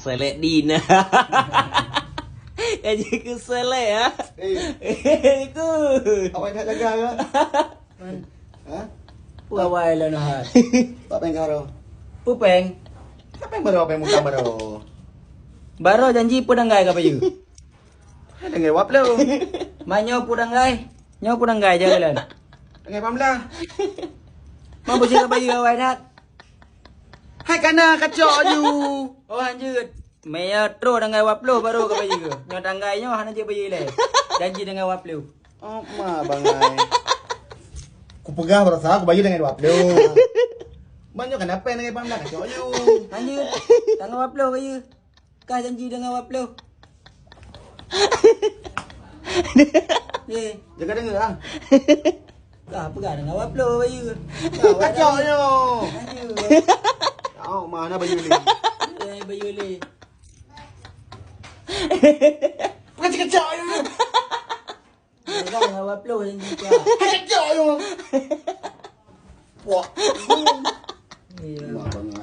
Selek din. Janji ku selek ha. Ku. Awak nak jaga ke? Ha? Awai lah nah. Tak peng karo. Pupeng. Tak peng baru peng muka baru. Baro janji pudanggai ka payu. Dengar wap lu. Manyo pudanggai. Nyo pudanggai jalan. Dengar pamlah. Mampu sih ka payu awai nak. Hai kana kacok you. Oh anjut. Maya tro dengan waplo baru ka payu. Nyo tanggai nyo hana je payu le. Janji dengan waplo. Oh ma bangai. Ku pegang berasa aku baju dengan wap lu. Banyak kenapa dengan pamlah kacok you. Anjut. Tangan waplo payu. Kah janji dengan waplo. Jaga dengar ah. Kah pegang dengan waplo payu. Kacok you. Anjut. Oh mana baju ni? Bayu le. Kacok you. Pegang dengan waplo janji kah. Kacok you. Wah. Ya. Ma bangai.